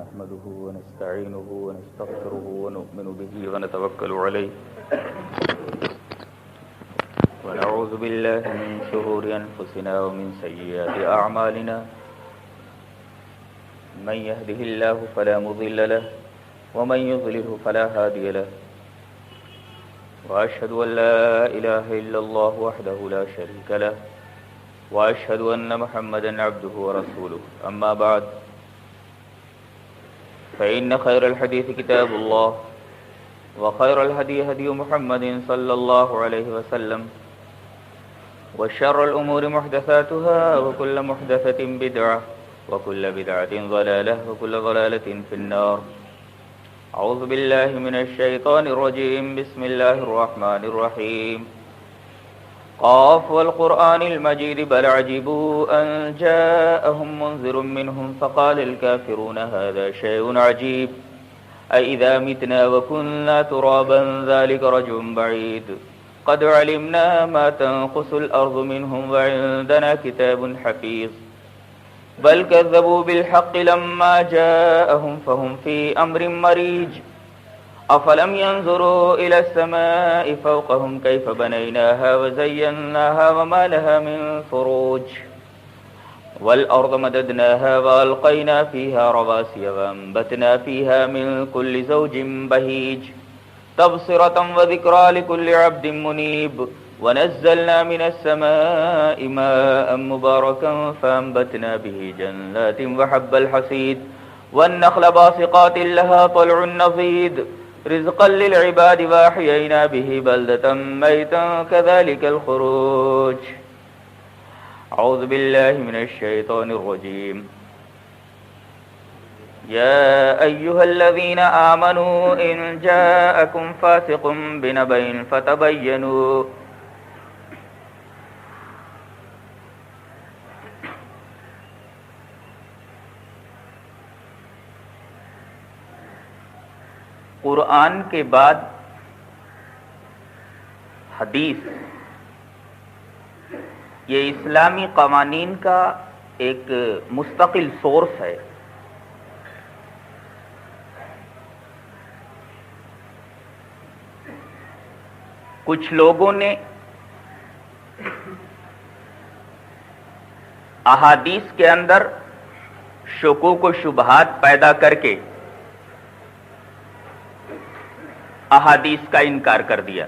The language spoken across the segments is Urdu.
نحمده ونستعينه ونستغفره ونؤمن به ونتوكل عليه ونعوذ بالله من شرور أنفسنا ومن سيئات أعمالنا من يهده الله فلا مضل له ومن يضلله فلا هادي له وأشهد أن لا إله إلا الله وحده لا شريك له وأشهد أن محمدا عبده ورسوله أما بعد فإن خير الحديث كتاب الله وخير الهدي هدي محمد صلى الله عليه وسلم وشر الأمور محدثاتها وكل محدثة بدعة وكل بدعة ضلالة وكل ضلالة في النار. أعوذ بالله من الشيطان الرجيم. بسم الله الرحمن الرحيم. قاف والقرآن المجيد بل عجبوا أن جاءهم منذر منهم فقال الكافرون هذا شيء عجيب أإذا متنا وكنا ترابا ذلك رجع بعيد قد علمنا ما تنقص الأرض منهم وعندنا كتاب حفيظ بل كذبوا بالحق لما جاءهم فهم في أمر مريج أفلم ينظروا إلى السماء فوقهم كيف بنيناها وزيناها وما لها من فروج والأرض مددناها وألقينا فيها رواسي وأنبتنا فيها من كل زوج بهيج تبصرة وذكرى لكل عبد منيب ونزلنا من السماء ماء مباركا فأنبتنا به جنات وحب الحصيد والنخل باسقات لها طلع نضيد رزقا للعباد وأحيينا به بلدة ميتا كذلك الخروج. أعوذ بالله من الشيطان الرجيم. يا أيها الذين آمنوا إن جاءكم فاسق بنبأ فتبينوا قرآن کے بعد حدیث یہ اسلامی قوانین کا ایک مستقل سورس ہے. کچھ لوگوں نے احادیث کے اندر شکوک و شبہات پیدا کر کے احادیث کا انکار کر دیا.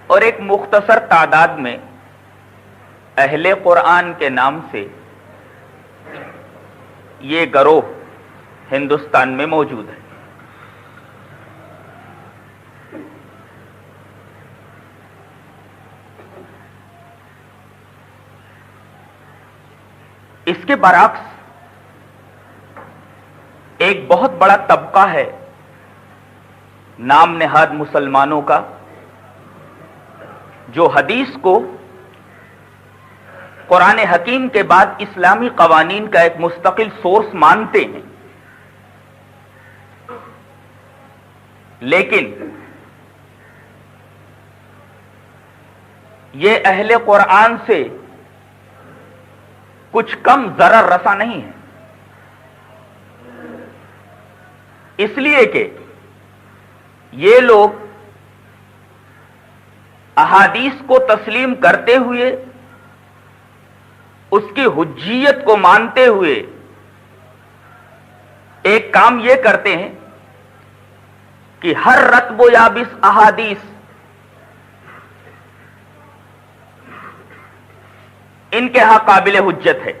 اور ایک مختصر تعداد میں اہل قرآن کے نام سے یہ گروہ ہندوستان میں موجود ہے. اس کے برعکس ایک بہت بڑا طبقہ ہے نام نہاد مسلمانوں کا جو حدیث کو قرآن حکیم کے بعد اسلامی قوانین کا ایک مستقل سورس مانتے ہیں، لیکن یہ اہل قرآن سے کچھ کم ضرر رسا نہیں ہے، اس لیے کہ یہ لوگ احادیث کو تسلیم کرتے ہوئے اس کی حجیت کو مانتے ہوئے ایک کام یہ کرتے ہیں کہ ہر رطب و یابس احادیث ان کے ہاں قابل حجت ہے.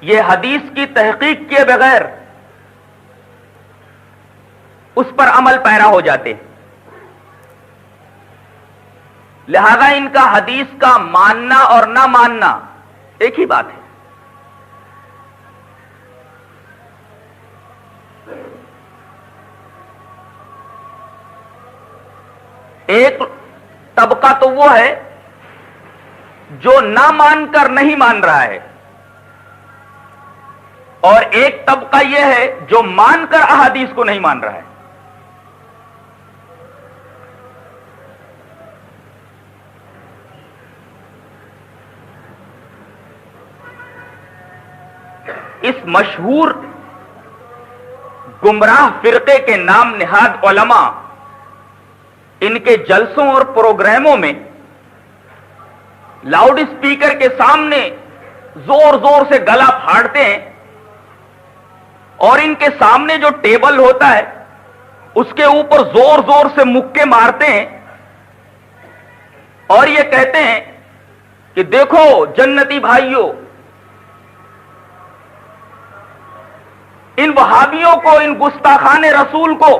یہ حدیث کی تحقیق کیے بغیر اس پر عمل پیرا ہو جاتے ہیں، لہذا ان کا حدیث کا ماننا اور نہ ماننا ایک ہی بات ہے. ایک طبقہ تو وہ ہے جو نہ مان کر نہیں مان رہا ہے، اور ایک طبقہ یہ ہے جو مان کر احادیث کو نہیں مان رہا ہے. اس مشہور گمراہ فرقے کے نام نہاد علماء ان کے جلسوں اور پروگراموں میں لاؤڈ اسپیکر کے سامنے زور زور سے گلا پھاڑتے ہیں اور ان کے سامنے جو ٹیبل ہوتا ہے اس کے اوپر زور زور سے مکے مارتے ہیں اور یہ کہتے ہیں کہ دیکھو جنتی بھائیوں، ان وہابیوں کو، ان گستاخان رسول کو،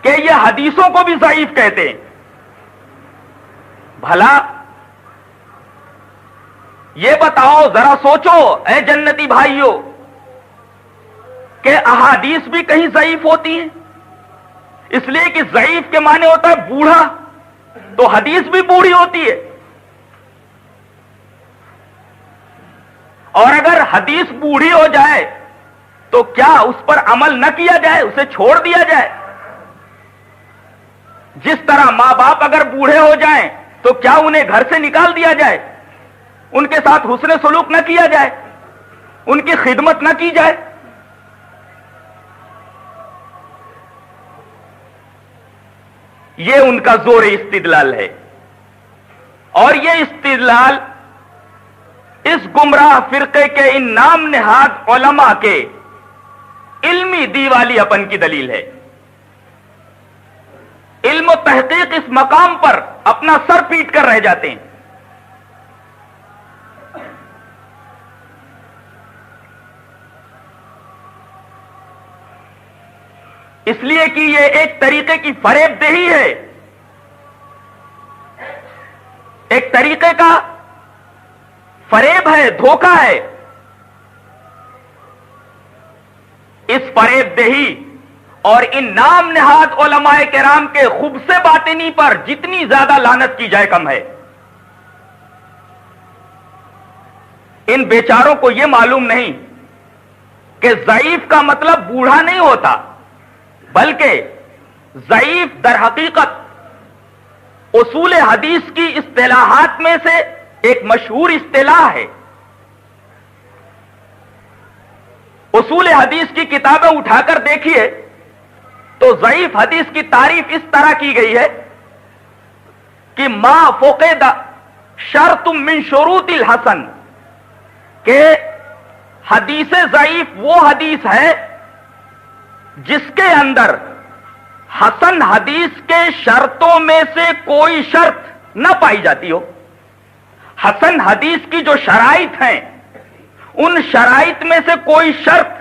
کہ یہ حدیثوں کو بھی ضعیف کہتے ہیں۔ بھلا یہ بتاؤ، ذرا سوچو اے جنتی بھائیوں، کہ احادیث بھی کہیں ضعیف ہوتی ہیں؟ اس لیے کہ ضعیف کے معنی ہوتا ہے بوڑھا، تو حدیث بھی بوڑھی ہوتی ہے۔ اور اگر حدیث بوڑھی ہو جائے تو کیا اس پر عمل نہ کیا جائے، اسے چھوڑ دیا جائے؟ جس طرح ماں باپ اگر بوڑھے ہو جائیں تو کیا انہیں گھر سے نکال دیا جائے، ان کے ساتھ حسن سلوک نہ کیا جائے، ان کی خدمت نہ کی جائے؟ یہ ان کا زور استدلال ہے، اور یہ استدلال اس گمراہ فرقے کے ان نام نہاد علماء کے علمی دیوالی اپن کی دلیل ہے۔ علم و تحقیق اس مقام پر اپنا سر پیٹ کر رہ جاتے ہیں۔ اس لیے کہ یہ ایک طریقے کی فریب دہی ہے، ایک طریقے کا فریب ہے، دھوکہ ہے۔ اس فریب دہی اور ان نام نہاد علماء کرام کے خبث باطنی پر جتنی زیادہ لعنت کی جائے کم ہے۔ ان بیچاروں کو یہ معلوم نہیں کہ ضعیف کا مطلب بوڑھا نہیں ہوتا، بلکہ ضعیف در حقیقت اصول حدیث کی اصطلاحات میں سے ایک مشہور اصطلاح ہے۔ اصول حدیث کی کتابیں اٹھا کر دیکھیے تو ضعیف حدیث کی تعریف اس طرح کی گئی ہے کہ ما فقد شرط من شروط الحسن، کہ حدیث ضعیف وہ حدیث ہے جس کے اندر حسن حدیث کے شرطوں میں سے کوئی شرط نہ پائی جاتی ہو۔ حسن حدیث کی جو شرائط ہیں، ان شرائط میں سے کوئی شرط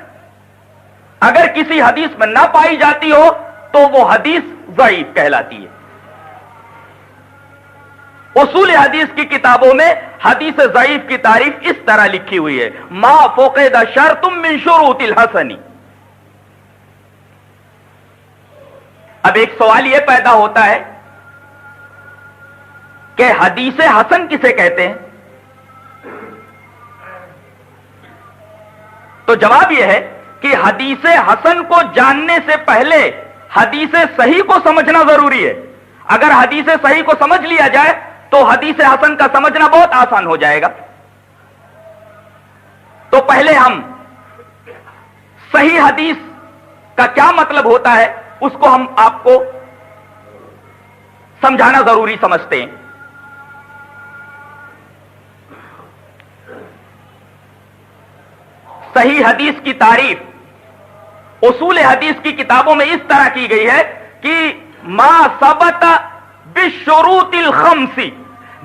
اگر کسی حدیث میں نہ پائی جاتی ہو تو وہ حدیث ضعیف کہلاتی ہے۔ اصول حدیث کی کتابوں میں حدیث ضعیف کی تعریف اس طرح لکھی ہوئی ہے، ما فقد شرط من شروط الحسن۔ اب ایک سوال یہ پیدا ہوتا ہے کہ حدیث حسن کسے کہتے ہیں؟ تو جواب یہ ہے کہ حدیث حسن کو جاننے سے پہلے حدیث صحیح کو سمجھنا ضروری ہے۔ اگر حدیث صحیح کو سمجھ لیا جائے تو حدیث حسن کا سمجھنا بہت آسان ہو جائے گا۔ تو پہلے ہم صحیح حدیث کا کیا مطلب ہوتا ہے اس کو ہم آپ کو سمجھانا ضروری سمجھتے ہیں۔ صحیح حدیث کی تعریف اصول حدیث کی کتابوں میں اس طرح کی گئی ہے کہ ما ثبت بالشروط الخمس،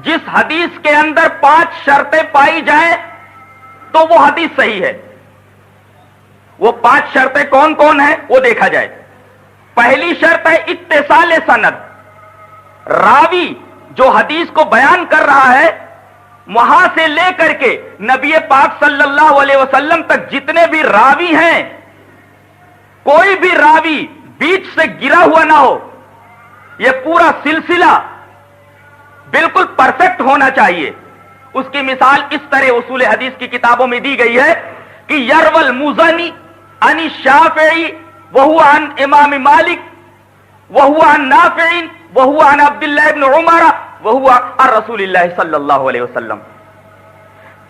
جس حدیث کے اندر 5 شرطیں پائی جائیں تو وہ حدیث صحیح ہے۔ وہ 5 شرطیں کون کون ہیں وہ دیکھا جائے۔ پہلی شرط ہے اتصال سند، راوی جو حدیث کو بیان کر رہا ہے وہاں سے لے کر کے نبی پاک صلی اللہ علیہ وسلم تک جتنے بھی راوی ہیں، کوئی بھی راوی بیچ سے گرا ہوا نہ ہو، یہ پورا سلسلہ بالکل پرفیکٹ ہونا چاہیے۔ اس کی مثال اس طرح اصول حدیث کی کتابوں میں دی گئی ہے کہ یروی المزنی عن الشافعی وہو عن امام مالک وہو عن نافع وہو عن عبداللہ ابن عمر وہو عن رسول اللہ صلی اللہ علیہ وسلم،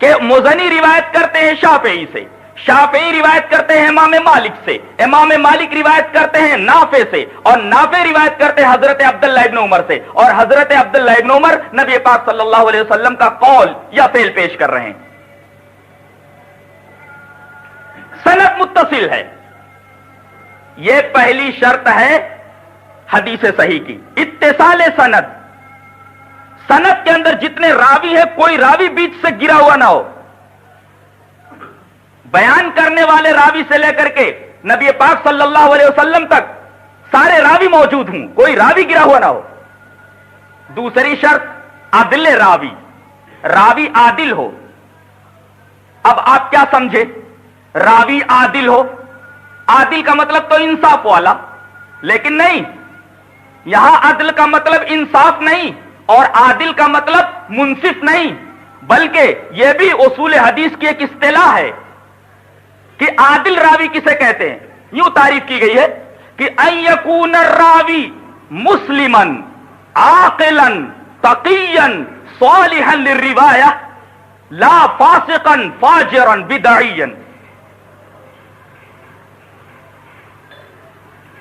کہ مزنی روایت کرتے ہیں شافعی سے، شافعی روایت کرتے ہیں امام مالک سے، امام مالک روایت کرتے ہیں نافع سے، اور نافع روایت کرتے ہیں حضرت عبداللہ ابن عمر سے، اور حضرت عبداللہ ابن عمر نبی پاک صلی اللہ علیہ وسلم کا قول یا فعل پیش کر رہے ہیں. سند متصل ہے. یہ پہلی شرط ہے حدیث صحیح کی، اتصال سند. سند کے اندر جتنے راوی ہیں کوئی راوی بیچ سے گرا ہوا نہ ہو. بیان کرنے والے راوی سے لے کر کے نبی پاک صلی اللہ علیہ وسلم تک سارے راوی موجود ہوں، کوئی راوی گرا ہوا نہ ہو. دوسری شرط عدل راوی، راوی عادل ہو. اب آپ کیا سمجھے؟ راوی عادل ہو، عادل کا مطلب تو انصاف والا، لیکن نہیں، یہاں عدل کا مطلب انصاف نہیں اور عادل کا مطلب منصف نہیں، بلکہ یہ بھی اصول حدیث کی ایک اصطلاح ہے کہ عادل راوی کسے کہتے ہیں. یوں تعریف کی گئی ہے کہ ان یکون الراوی مسلما عاقلا تقیا صالحا للروایہ لا فاسقا فاجرا بدعیا،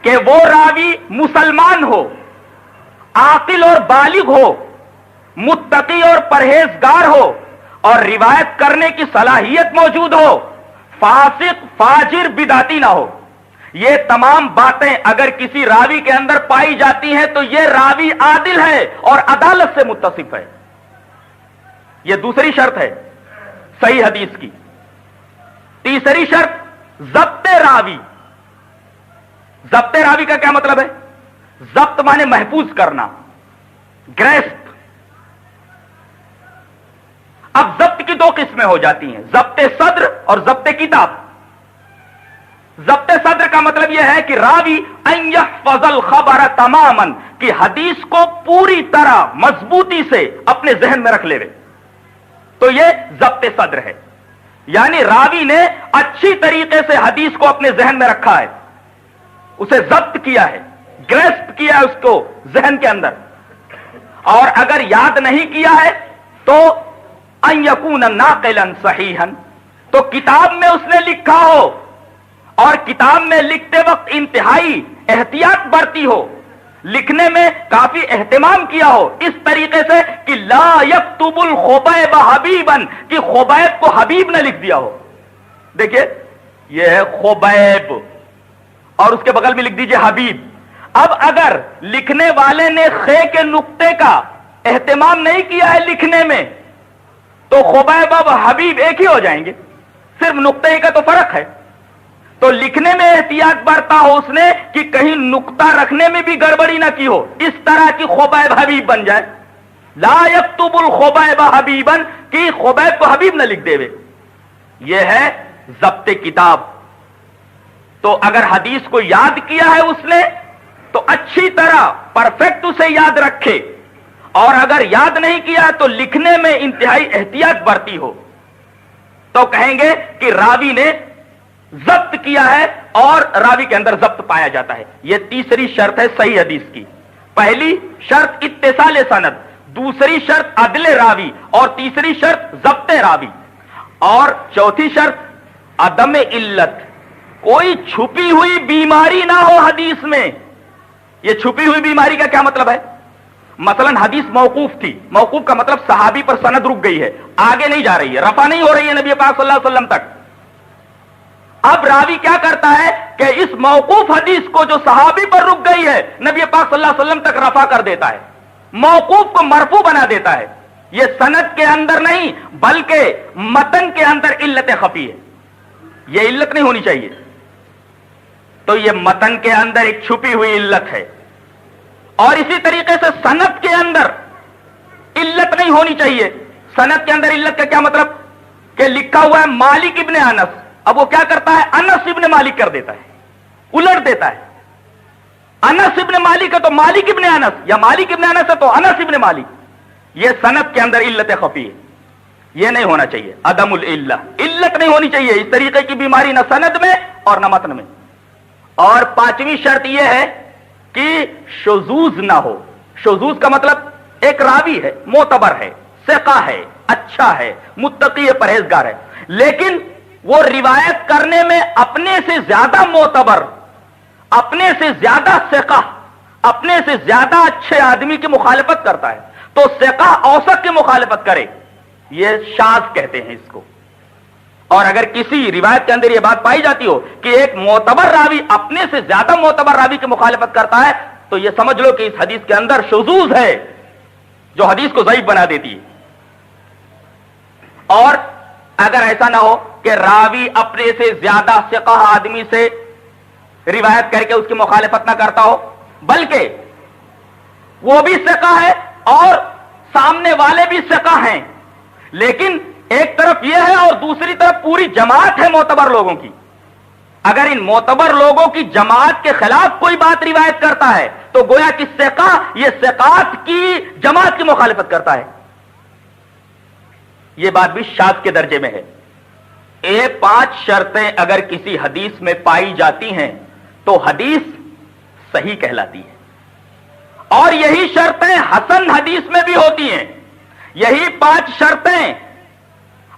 کہ وہ راوی مسلمان ہو، عاقل اور بالغ ہو، متقی اور پرہیزگار ہو، اور روایت کرنے کی صلاحیت موجود ہو، فاسق فاجر بدعتی نہ ہو. یہ تمام باتیں اگر کسی راوی کے اندر پائی جاتی ہیں تو یہ راوی عادل ہے اور عدالت سے متصف ہے. یہ دوسری شرط ہے صحیح حدیث کی. تیسری شرط ضبط راوی. ضبط راوی کا کیا مطلب ہے؟ ضبط مانے محفوظ کرنا، گریسپ. اب ضبط کی دو قسمیں ہو جاتی ہیں، ضبط صدر اور ضبط کتاب. ضبط صدر کا مطلب یہ ہے کہ راوی ان یحفظ الخبر تماما، کہ حدیث کو پوری طرح مضبوطی سے اپنے ذہن میں رکھ لے. تو یہ ضبط صدر ہے، یعنی راوی نے اچھی طریقے سے حدیث کو اپنے ذہن میں رکھا ہے، اسے ضبط کیا ہے، گریسپ کیا ہے اس کو ذہن کے اندر. اور اگر یاد نہیں کیا ہے تو ان یکون ناقلا صحیحا، تو کتاب میں اس نے لکھا ہو اور کتاب میں لکھتے وقت انتہائی احتیاط برتی ہو، لکھنے میں کافی اہتمام کیا ہو، اس طریقے سے کہ لا یکتب الخبیب حبیبا، کہ خبیب کو حبیب نے لکھ دیا ہو. دیکھیے یہ ہے خبیب اور اس کے بغل میں لکھ دیجئے حبیب. اب اگر لکھنے والے نے خے کے نقطے کا اہتمام نہیں کیا ہے لکھنے میں تو خبیب اب حبیب ایک ہی ہو جائیں گے، صرف نقطے کا تو فرق ہے. تو لکھنے میں احتیاط برتا ہو اس نے کہ کہیں نقطہ رکھنے میں بھی گڑبڑی نہ کی ہو، اس طرح کی خبیب حبیب بن جائے. لا یکتب الخبیب حبیبا، کہ خبیب کو حبیب نہ لکھ دے وے. یہ ہے ضبط کتاب. تو اگر حدیث کو یاد کیا ہے اس نے تو اچھی طرح پرفیکٹ اسے یاد رکھے، اور اگر یاد نہیں کیا تو لکھنے میں انتہائی احتیاط برتی ہو تو کہیں گے کہ راوی نے ضبط کیا ہے اور راوی کے اندر ضبط پایا جاتا ہے. یہ تیسری شرط ہے صحیح حدیث کی. پہلی شرط اتصال سند، دوسری شرط عدل راوی، اور تیسری شرط ضبط راوی، اور چوتھی شرط عدم علت، کوئی چھپی ہوئی بیماری نہ ہو حدیث میں. یہ چھپی ہوئی بیماری کا کیا مطلب ہے؟ مثلا حدیث موقوف تھی، موقوف کا مطلب صحابی پر سند رک گئی ہے، آگے نہیں جا رہی ہے، رفع نہیں ہو رہی ہے نبی پاک صلی اللہ علیہ وسلم تک. اب راوی کیا کرتا ہے کہ اس موقوف حدیث کو جو صحابی پر رک گئی ہے نبی پاک صلی اللہ علیہ وسلم تک رفع کر دیتا ہے، موقوف کو مرفوع بنا دیتا ہے. یہ سند کے اندر نہیں بلکہ متن کے اندر علت خفی ہے، یہ علت نہیں ہونی چاہیے. تو یہ متن کے اندر ایک چھپی ہوئی علت ہے. اور اسی طریقے سے سند کے اندر علت نہیں ہونی چاہیے. سند کے اندر علت کا کیا مطلب؟ کہ لکھا ہوا ہے مالک ابن انس، اب وہ کیا کرتا ہے؟ انس ابن مالک کر دیتا ہے، الٹ دیتا ہے. انس ابن مالک ہے تو مالک ابن انس، یا مالک ابن انس ہے تو انس ابن مالک. یہ سند کے اندر علت خفی ہے، یہ نہیں ہونا چاہیے. عدم العلہ، علت نہیں ہونی چاہیے اس طریقے کی بیماری نہ سند میں اور نہ متن میں. اور پانچویں شرط یہ ہے کہ شذوذ نہ ہو. شذوذ کا مطلب ایک راوی ہے، معتبر ہے، ثقہ ہے، اچھا ہے, متقی ہے, پرہیزگار ہے, لیکن وہ روایت کرنے میں اپنے سے زیادہ معتبر, اپنے سے زیادہ ثقہ, اپنے سے زیادہ اچھے آدمی کی مخالفت کرتا ہے, تو ثقہ اوسط کی مخالفت کرے, یہ شاذ کہتے ہیں اس کو. اور اگر کسی روایت کے اندر یہ بات پائی جاتی ہو کہ ایک معتبر راوی اپنے سے زیادہ معتبر راوی کی مخالفت کرتا ہے, تو یہ سمجھ لو کہ اس حدیث کے اندر شذوذ ہے جو حدیث کو ضعیف بنا دیتی ہے. اور اگر ایسا نہ ہو کہ راوی اپنے سے زیادہ ثقہ آدمی سے روایت کر کے اس کی مخالفت نہ کرتا ہو, بلکہ وہ بھی ثقہ ہے اور سامنے والے بھی ثقہ ہیں, لیکن ایک طرف یہ ہے اور دوسری طرف پوری جماعت ہے معتبر لوگوں کی. اگر ان معتبر لوگوں کی جماعت کے خلاف کوئی بات روایت کرتا ہے تو گویا کہ ثقہ یہ ثقات کی جماعت کی مخالفت کرتا ہے. یہ بات بھی شاذ کے درجے میں ہے. یہ 5 شرطیں اگر کسی حدیث میں پائی جاتی ہیں تو حدیث صحیح کہلاتی ہے, اور یہی شرطیں حسن حدیث میں بھی ہوتی ہیں. یہی 5 شرطیں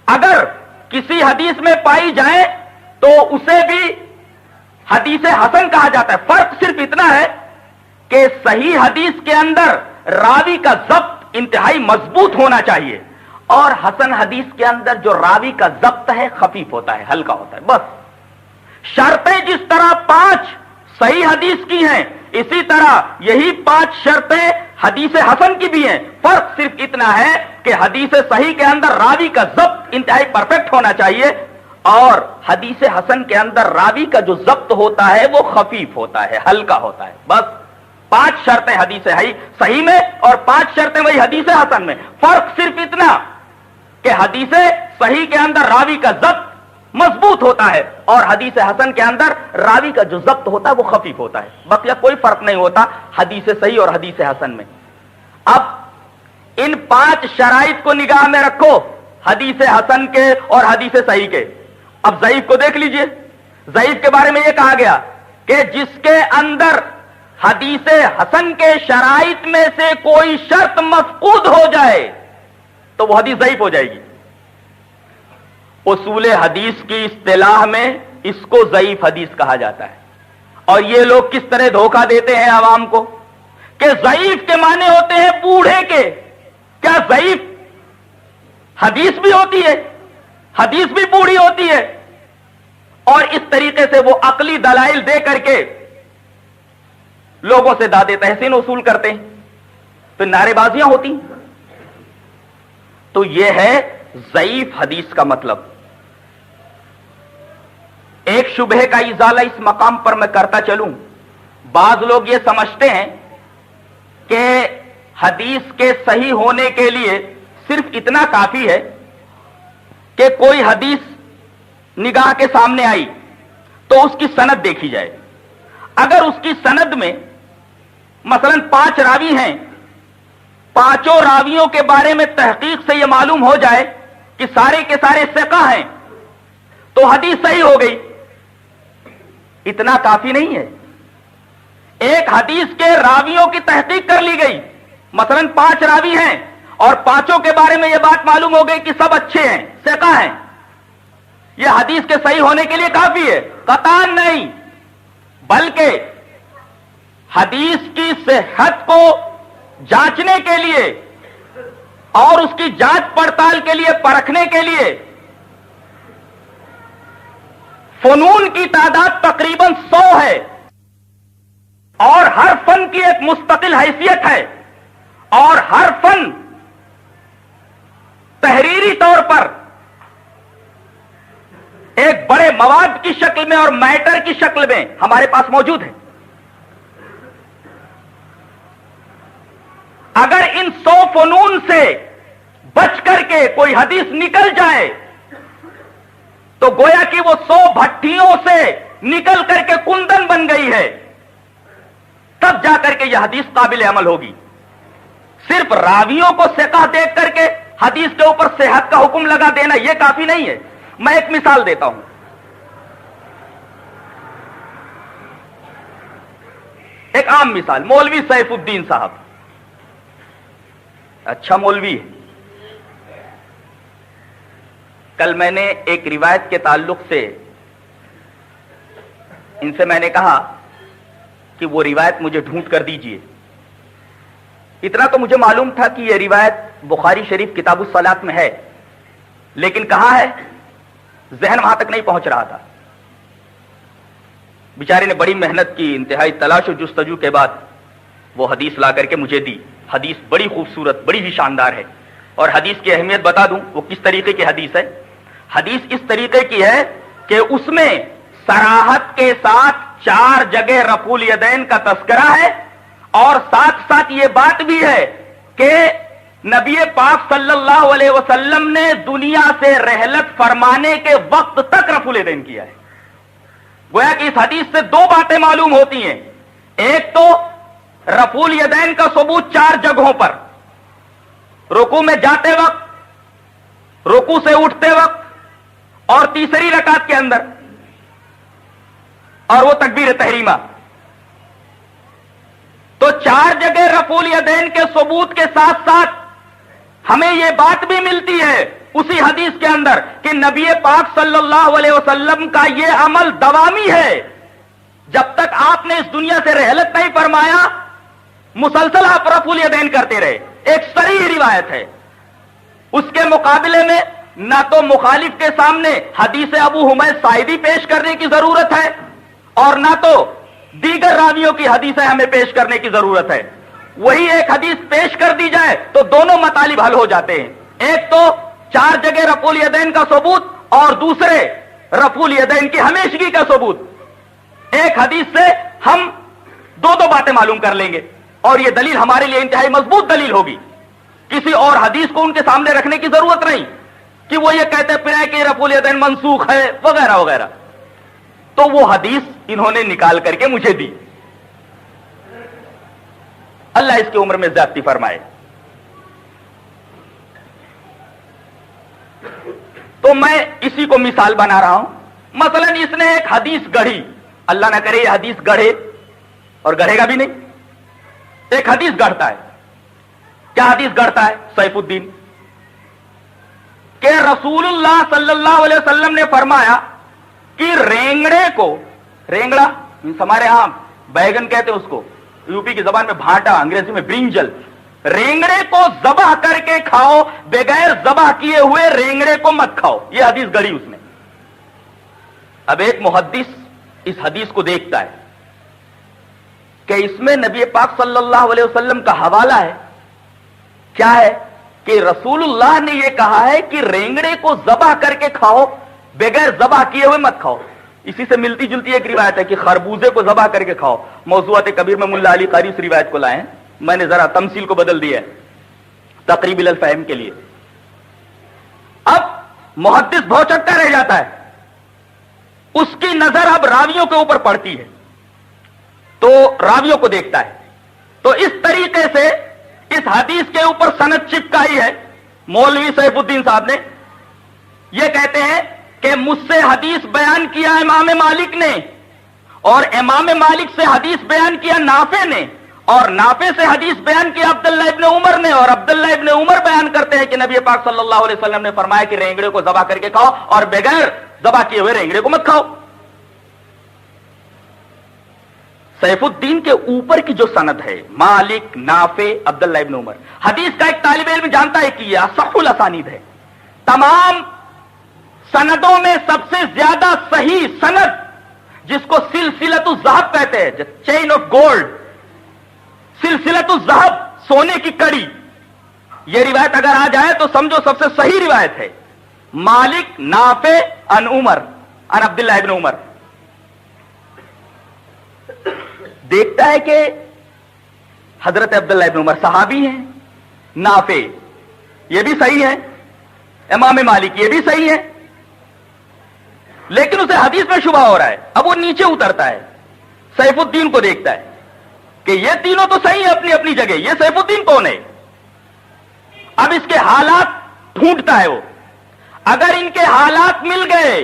اگر کسی حدیث میں پائی جائیں تو اسے بھی حدیث حسن کہا جاتا ہے. فرق صرف اتنا ہے کہ صحیح حدیث کے اندر راوی کا ضبط انتہائی مضبوط ہونا چاہیے, اور حسن حدیث کے اندر جو راوی کا ضبط ہے خفیف ہوتا ہے, ہلکا ہوتا ہے. بس شرطیں جس طرح 5 صحیح حدیث کی ہیں, اسی طرح یہی 5 شرطیں حدیث حسن کی بھی ہیں. فرق صرف اتنا ہے کہ حدیث صحیح کے اندر راوی کا ضبط انتہائی پرفیکٹ ہونا چاہیے, اور حدیث حسن کے اندر راوی کا جو ضبط ہوتا ہے وہ خفیف ہوتا ہے, ہلکا ہوتا ہے. بس 5 شرطیں حدیث صحیح میں اور 5 شرطیں وہی حدیث حسن میں. فرق صرف اتنا کہ حدیث صحیح کے اندر راوی کا ضبط مضبوط ہوتا ہے اور حدیث حسن کے اندر راوی کا جو ضبط ہوتا ہے وہ خفیف ہوتا ہے. بقیہ کوئی فرق نہیں ہوتا حدیث صحیح اور حدیث حسن میں. اب ان 5 شرائط کو نگاہ میں رکھو, حدیث حسن کے اور حدیث صحیح کے. اب ضعیف کو دیکھ لیجئے. ضعیف کے بارے میں یہ کہا گیا کہ جس کے اندر حدیث حسن کے شرائط میں سے کوئی شرط مفقود ہو جائے تو وہ حدیث ضعیف ہو جائے گی. اصول حدیث کی اصطلاح میں اس کو ضعیف حدیث کہا جاتا ہے. اور یہ لوگ کس طرح دھوکہ دیتے ہیں عوام کو کہ ضعیف کے معنی ہوتے ہیں بوڑھے کے. کیا ضعیف حدیث بھی ہوتی ہے؟ حدیث بھی بوڑھی ہوتی ہے. اور اس طریقے سے وہ عقلی دلائل دے کر کے لوگوں سے داد تحسین وصول کرتے ہیں, تو نعرے بازیاں ہوتی ہیں. تو یہ ہے ضعیف حدیث کا مطلب. ایک شبہے کا ازالہ اس مقام پر میں کرتا چلوں. بعض لوگ یہ سمجھتے ہیں کہ حدیث کے صحیح ہونے کے لیے صرف اتنا کافی ہے کہ کوئی حدیث نگاہ کے سامنے آئی تو اس کی سند دیکھی جائے. اگر اس کی سند میں مثلا 5 راوی ہیں, 5 راویوں کے بارے میں تحقیق سے یہ معلوم ہو جائے کہ سارے کے سارے ثقہ ہیں تو حدیث صحیح ہو گئی. اتنا کافی نہیں ہے. ایک حدیث کے راویوں کی تحقیق کر لی گئی, مثلا 5 راوی ہیں اور 5 کے بارے میں یہ بات معلوم ہو گئی کہ سب اچھے ہیں, ثقہ ہیں. یہ حدیث کے صحیح ہونے کے لیے کافی ہے؟ قطعاً نہیں. بلکہ حدیث کی صحت کو جانچنے کے لیے اور اس کی جانچ پڑتال کے لیے, پرکھنے کے لیے فنون کی تعداد تقریباً 100 ہے, اور ہر فن کی ایک مستقل حیثیت ہے, اور ہر فن تحریری طور پر ایک بڑے مواد کی شکل میں اور میٹر کی شکل میں ہمارے پاس موجود ہے. اگر ان 100 فنون سے بچ کر کے کوئی حدیث نکل جائے تو گویا کہ وہ 100 بھٹیوں سے نکل کر کے کندن بن گئی ہے, تب جا کر کے یہ حدیث قابل عمل ہوگی. صرف راویوں کو ثقہ دیکھ کر کے حدیث کے اوپر صحت کا حکم لگا دینا یہ کافی نہیں ہے. میں ایک مثال دیتا ہوں. ایک عام مثال, مولوی سیف الدین صاحب, اچھا مولوی ہے, کل میں نے ایک روایت کے تعلق سے ان سے میں نے کہا کہ وہ روایت مجھے ڈھونڈ کر دیجئے. اتنا تو مجھے معلوم تھا کہ یہ روایت بخاری شریف کتاب الصلاۃ میں ہے، لیکن کہاں ہے ذہن وہاں تک نہیں پہنچ رہا تھا. بیچارے نے بڑی محنت کی، انتہائی تلاش و جستجو کے بعد وہ حدیث لا کر کے مجھے دی. حدیث بڑی خوبصورت، بڑی ہی شاندار ہے. اور حدیث کی اہمیت بتا دوں وہ کس طریقے کی حدیث ہے. حدیث اس طریقے کی ہے کہ اس میں صراحت کے ساتھ 4 جگہ رفع الیدین کا تذکرہ ہے، اور ساتھ ساتھ یہ بات بھی ہے کہ نبی پاک صلی اللہ علیہ وسلم نے دنیا سے رحلت فرمانے کے وقت تک رفع الیدین کیا ہے. گویا کہ اس حدیث سے 2 باتیں معلوم ہوتی ہیں. ایک تو رفع الیدین کا ثبوت 4 جگہوں پر، رکوع میں جاتے وقت، رکوع سے اٹھتے وقت، اور تیسری رکعت کے اندر، اور وہ تکبیر تحریمہ. تو 4 جگہ رفع الیدین کے ثبوت کے ساتھ ساتھ ہمیں یہ بات بھی ملتی ہے اسی حدیث کے اندر کہ نبی پاک صلی اللہ علیہ وسلم کا یہ عمل دوامی ہے. جب تک آپ نے اس دنیا سے رحلت نہیں فرمایا مسلسل آپ رفع الیدین کرتے رہے. ایک صریح روایت ہے. اس کے مقابلے میں نہ تو مخالف کے سامنے حدیث ابو حمید ساعدی پیش کرنے کی ضرورت ہے، اور نہ تو دیگر راویوں کی حدیثیں ہمیں پیش کرنے کی ضرورت ہے. وہی ایک حدیث پیش کر دی جائے تو دونوں مطالب حل ہو جاتے ہیں. ایک تو 4 جگہ رفع الیدین کا ثبوت، اور دوسرے رفع الیدین کی ہمیشگی کا ثبوت. ایک حدیث سے ہم 2 باتیں معلوم کر لیں گے، اور یہ دلیل ہمارے لیے انتہائی مضبوط دلیل ہوگی. کسی اور حدیث کو ان کے سامنے رکھنے کی ضرورت نہیں کہ وہ یہ کہتے پھریں کہ رفع الیدین منسوخ ہے وغیرہ وغیرہ. تو وہ حدیث انہوں نے نکال کر کے مجھے دی. اللہ اس کی عمر میں زیادتی فرمائے. تو میں اسی کو مثال بنا رہا ہوں. مثلا اس نے ایک حدیث گڑھی، اللہ نہ کرے یہ حدیث گڑھے، اور گڑھے گا بھی نہیں. ایک حدیث گڑھتا ہے. کیا حدیث گڑھتا ہے؟ سیف الدین کہ رسول اللہ صلی اللہ علیہ وسلم نے فرمایا کہ رینگڑے کو، رینگڑا ہمارے ہاں بیگن کہتے ہیں اس کو، یوپی کی زبان میں بھانٹا، انگریزی میں برنجل. رینگڑے کو ذبح کر کے کھاؤ، بغیر ذبح کیے ہوئے رینگڑے کو مت کھاؤ. یہ حدیث گڑھی اس نے. اب ایک محدث اس حدیث کو دیکھتا ہے کہ اس میں نبی پاک صلی اللہ علیہ وسلم کا حوالہ ہے. کیا ہے؟ کہ رسول اللہ نے یہ کہا ہے کہ رینگڑے کو ذبح کر کے کھاؤ، بغیر ذبح کیے ہوئے مت کھاؤ. اسی سے ملتی جلتی ایک روایت ہے کہ خربوزے کو ذبح کر کے کھاؤ. موضوعات کبیر میں ملا علی قاری اس روایت کو لائے ہیں، میں نے ذرا تمثیل کو بدل دیا ہے تقریب الفہم کے لیے. اب محدث بھوچکتا رہ جاتا ہے، اس کی نظر اب راویوں کے اوپر پڑتی ہے، تو راویوں کو دیکھتا ہے. تو اس طریقے سے اس حدیث کے اوپر سند چپکائی ہے مولوی سیف الدین صاحب نے. یہ کہتے ہیں کہ مجھ سے حدیث بیان کیا امام مالک نے، اور امام مالک سے حدیث بیان کیا نافع نے، اور نافع سے حدیث بیان کیا عبداللہ ابن عمر نے، اور عبداللہ ابن عمر بیان کرتے ہیں کہ نبی پاک صلی اللہ علیہ وسلم نے فرمایا کہ رینگڑے کو ذبح کر کے کھاؤ، اور بغیر ذبح کیے ہوئے رینگڑے کو مت کھاؤ. سیف الدین کے اوپر کی جو سند ہے مالک، نافع، عبداللہ ابن عمر، حدیث کا ایک طالب علم جانتا ہے کہ یہ اصح الاسانید ہے. تمام سندوں میں سب سے زیادہ صحیح سند جس کو سلسلۃ الذہب کہتے ہیں، چین آف گولڈ، سلسلۃ الذہب، سونے کی کڑی، یہ روایت اگر آ جائے تو سمجھو سب سے صحیح روایت ہے. مالک، نافع، ان عمر، ان عبداللہ ابن عمر. دیکھتا ہے کہ حضرت عبداللہ ابن عمر صحابی ہیں، نافع یہ بھی صحیح ہے، امام مالک یہ بھی صحیح ہے، لیکن اسے حدیث میں شبہ ہو رہا ہے. اب وہ نیچے اترتا ہے، سیف الدین کو دیکھتا ہے کہ یہ تینوں تو صحیح ہے اپنی اپنی جگہ، یہ سیف الدین کون ہے؟ اب اس کے حالات ڈھونڈتا ہے وہ. اگر ان کے حالات مل گئے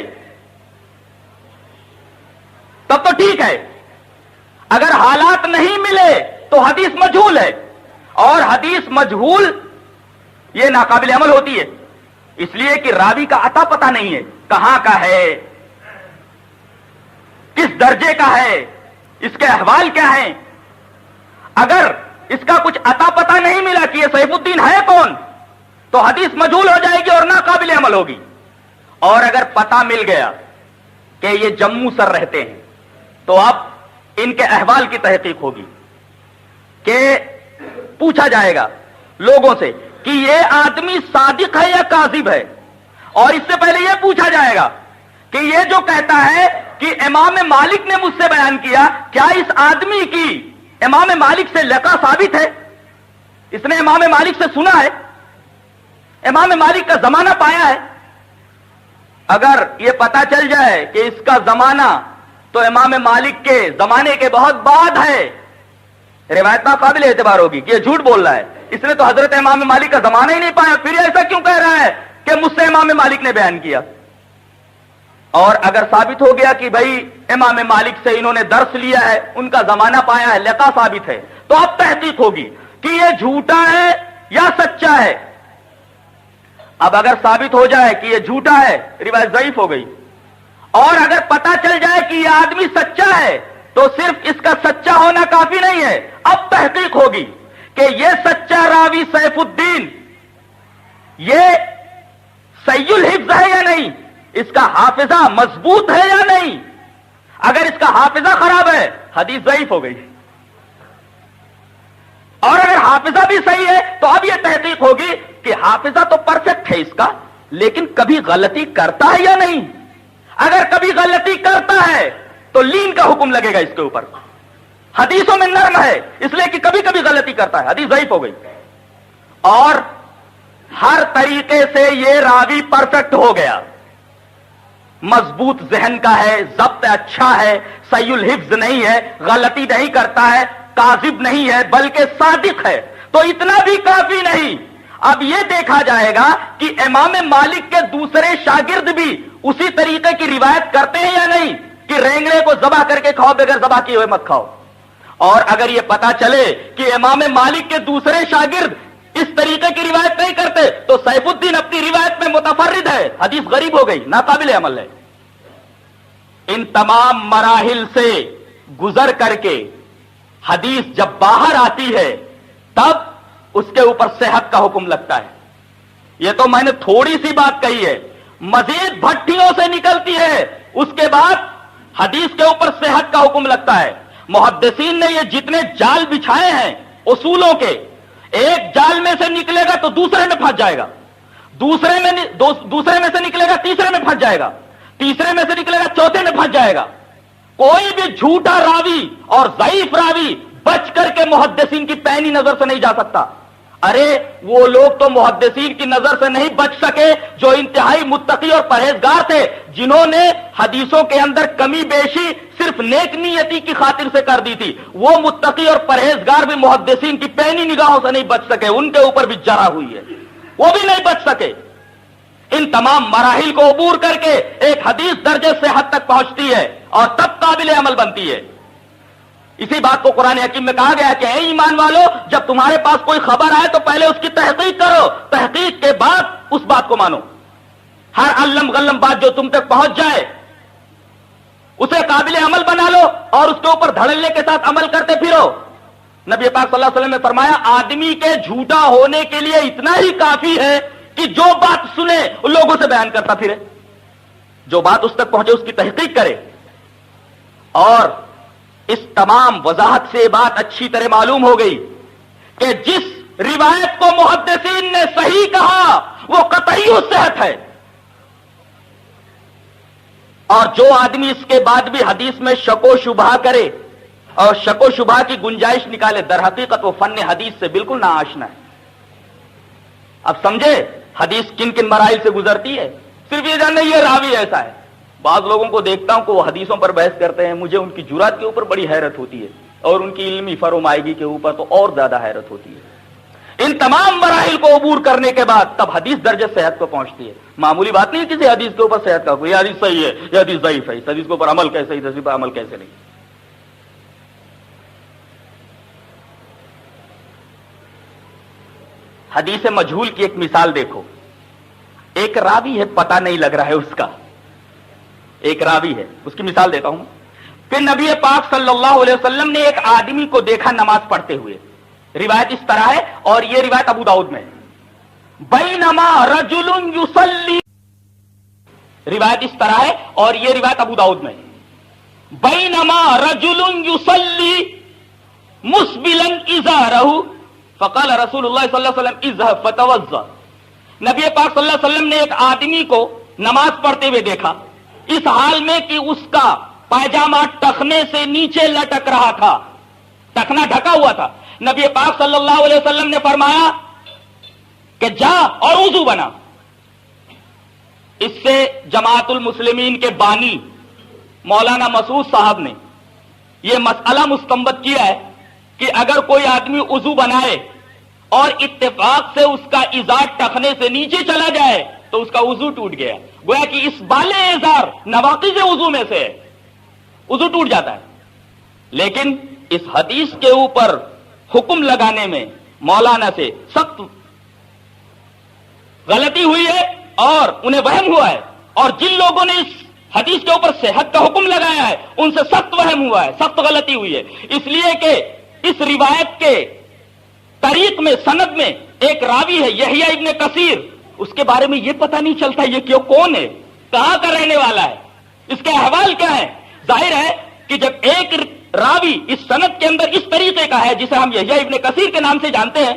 تب تو ٹھیک ہے، اگر حالات نہیں ملے تو حدیث مجہول ہے، اور حدیث مجہول یہ ناقابل عمل ہوتی ہے. اس لیے کہ راوی کا عطا پتہ نہیں ہے، کہاں کا ہے، کس درجے کا ہے، اس کے احوال کیا ہیں۔ اگر اس کا کچھ عطا پتہ نہیں ملا کہ یہ سیف الدین ہے کون، تو حدیث مجہول ہو جائے گی اور ناقابل عمل ہوگی۔ اور اگر پتہ مل گیا کہ یہ جموں سر رہتے ہیں، تو اب ان کے احوال کی تحقیق ہوگی کہ پوچھا جائے گا لوگوں سے کہ یہ آدمی صادق ہے یا کاذب ہے، اور اس سے پہلے یہ پوچھا جائے گا کہ یہ جو کہتا ہے کہ امام مالک نے مجھ سے بیان کیا، کیا اس آدمی کی امام مالک سے لقا ثابت ہے، اس نے امام مالک سے سنا ہے، امام مالک کا زمانہ پایا ہے۔ اگر یہ پتا چل جائے کہ اس کا زمانہ تو امام مالک کے زمانے کے بہت بعد ہے، روایت ناقابل اعتبار ہوگی کہ یہ جھوٹ بول رہا ہے، اس نے تو حضرت امام مالک کا زمانہ ہی نہیں پایا، پھر ایسا کیوں کہہ رہا ہے کہ مجھ سے امام مالک نے بیان کیا۔ اور اگر ثابت ہو گیا کہ بھائی امام مالک سے انہوں نے درس لیا ہے، ان کا زمانہ پایا ہے، لقا ثابت ہے، تو اب تحقیق ہوگی کہ یہ جھوٹا ہے یا سچا ہے۔ اب اگر ثابت ہو جائے کہ یہ جھوٹا ہے، روایت ضعیف ہو گئی، اور اگر پتا چل جائے کہ یہ آدمی سچا ہے، تو صرف اس کا سچا ہونا کافی نہیں ہے، اب تحقیق ہوگی کہ یہ سچا راوی سیف الدین یہ صحیح الحفظ ہے یا نہیں، اس کا حافظہ مضبوط ہے یا نہیں۔ اگر اس کا حافظہ خراب ہے، حدیث ضعیف ہو گئی، اور اگر حافظہ بھی صحیح ہے تو اب یہ تحقیق ہوگی کہ حافظہ تو پرفیکٹ ہے اس کا، لیکن کبھی غلطی کرتا ہے یا نہیں۔ اگر کبھی غلطی کرتا ہے تو لین کا حکم لگے گا اس کے اوپر، حدیثوں میں نرم ہے اس لیے کہ کبھی کبھی غلطی کرتا ہے، حدیث ضعیف ہو گئی۔ اور ہر طریقے سے یہ راوی پرفیکٹ ہو گیا، مضبوط ذہن کا ہے، ضبط اچھا ہے، صحیح الحفظ نہیں ہے، غلطی نہیں کرتا ہے، کاذب نہیں ہے، بلکہ صادق ہے، تو اتنا بھی کافی نہیں۔ اب یہ دیکھا جائے گا کہ امام مالک کے دوسرے شاگرد بھی اسی طریقے کی روایت کرتے ہیں یا نہیں، کہ رینگڑے کو ذبح کر کے کھاؤ، بغیر ذبح کیے ہوئے مت کھاؤ۔ اور اگر یہ پتا چلے کہ امام مالک کے دوسرے شاگرد اس طریقے کی روایت نہیں کرتے، تو سیف الدین اپنی روایت میں متفرد ہے، حدیث غریب ہو گئی، ناقابل عمل ہے۔ ان تمام مراحل سے گزر کر کے حدیث جب باہر آتی ہے، تب اس کے اوپر صحت کا حکم لگتا ہے۔ یہ تو میں نے تھوڑی سی بات کہی ہے، مزید بھٹیوں سے نکلتی ہے، اس کے بعد حدیث کے اوپر صحت کا حکم لگتا ہے۔ محدثین نے یہ جتنے جال بچھائے ہیں اصولوں کے، ایک جال میں سے نکلے گا تو دوسرے میں پھنس جائے گا، دوسرے میں سے نکلے گا تیسرے میں پھنس جائے گا، تیسرے میں سے نکلے گا چوتھے میں پھنس جائے گا۔ کوئی بھی جھوٹا راوی اور ضعیف راوی بچ کر کے محدثین کی پہنی نظر سے نہیں جا سکتا۔ ارے وہ لوگ تو محدثین کی نظر سے نہیں بچ سکے جو انتہائی متقی اور پرہیزگار تھے، جنہوں نے حدیثوں کے اندر کمی بیشی صرف نیک نیتی کی خاطر سے کر دی تھی، وہ متقی اور پرہیزگار بھی محدثین کی پہنی نگاہوں سے نہیں بچ سکے، ان کے اوپر بھی جرح ہوئی ہے، وہ بھی نہیں بچ سکے۔ ان تمام مراحل کو عبور کر کے ایک حدیث درجے صحت تک پہنچتی ہے اور تب قابل عمل بنتی ہے۔ اسی بات کو قرآن حکیم میں کہا گیا کہ اے ایمان والو، جب تمہارے پاس کوئی خبر آئے تو پہلے اس کی تحقیق کرو، تحقیق کے بعد اس بات کو مانو۔ ہر علم غلم بات جو تم تک پہنچ جائے اسے قابل عمل بنا لو اور اس کے اوپر دھڑلے کے ساتھ عمل کرتے پھرو۔ نبی پاک صلی اللہ علیہ وسلم نے فرمایا، آدمی کے جھوٹا ہونے کے لیے اتنا ہی کافی ہے کہ جو بات سنے ان لوگوں سے بیان کرتا پھرے، جو بات اس تک پہنچے اس کی تحقیق کرے۔ اور اس تمام وضاحت سے بات اچھی طرح معلوم ہو گئی کہ جس روایت کو محدثین نے صحیح کہا وہ قطعی الصحت ہے، اور جو آدمی اس کے بعد بھی حدیث میں شک و شبہ کرے اور شک و شبہ کی گنجائش نکالے، در حقیقت وہ فن حدیث سے بالکل ناآشنا ہے۔ اب سمجھے حدیث کن کن مراحل سے گزرتی ہے، صرف یہ جاننا یہ راوی ایسا ہے۔ بعض لوگوں کو دیکھتا ہوں کہ وہ حدیثوں پر بحث کرتے ہیں، مجھے ان کی جرات کے اوپر بڑی حیرت ہوتی ہے، اور ان کی علمی فرمائیگی کے اوپر تو اور زیادہ حیرت ہوتی ہے۔ ان تمام مراحل کو عبور کرنے کے بعد تب حدیث درجے صحت کو پہنچتی ہے۔ معمولی بات نہیں کسی حدیث کے اوپر صحت کا، یہ حدیث صحیح ہے، یہ حدیث ضعیف ہے، اس حدیث کے اوپر عمل کیسے، اس حدیث پر عمل کیسے نہیں۔ حدیث مجہول کی ایک مثال دیکھو، ایک راوی ہے پتہ نہیں لگ رہا ہے اس کا، ایک راوی ہے، اس کی مثال دیتا ہوں. پھر نبی پاک صلی اللہ علیہ وسلم نے ایک آدمی کو دیکھا نماز پڑھتے ہوئے. روایت اس طرح ہے اور یہ روایت ابو داؤد میں ہے. بینما رجل یصلی، روایت اس طرح ہے اور یہ روایت ابو داؤد میں ہے. بینما رجل یصلی مسبلا ازارہ فقال رسول اللہ صلی اللہ علیہ وسلم اذهب فتوضا. نبی پاک صلی اللہ علیہ وسلم نے ایک آدمی کو نماز پڑھتے ہوئے دیکھا اس حال میں کہ اس کا پائجامہ ٹخنے سے نیچے لٹک رہا تھا، ٹخنا ڈھکا ہوا تھا. نبی پاک صلی اللہ علیہ وسلم نے فرمایا کہ جا اور وضو بنا. اس سے جماعت المسلمین کے بانی مولانا مسعود صاحب نے یہ مسئلہ مستنبط کیا ہے کہ اگر کوئی آدمی وضو بنائے اور اتفاق سے اس کا ازار ٹخنے سے نیچے چلا جائے تو اس کا وضو ٹوٹ گیا. گویا کہ اس بالے ازار نواقض وضو میں سے ہے، وضو ٹوٹ جاتا ہے. لیکن اس حدیث کے اوپر حکم لگانے میں مولانا سے سخت غلطی ہوئی ہے اور انہیں وہم ہوا ہے، اور جن لوگوں نے اس حدیث کے اوپر صحت کا حکم لگایا ہے ان سے سخت وہم ہوا ہے، سخت غلطی ہوئی ہے. اس لیے کہ اس روایت کے طریق میں سند میں ایک راوی ہے یحییٰ ابن کثیر، اس کے بارے میں یہ پتہ نہیں چلتا یہ کون ہے، کہاں کا رہنے والا ہے، اس کا احوال کیا ہے. ظاہر ہے کہ جب ایک راوی اس سند کے اندر اس طریقے کا ہے جسے ہم یحییٰ ابن کثیر کے نام سے جانتے ہیں،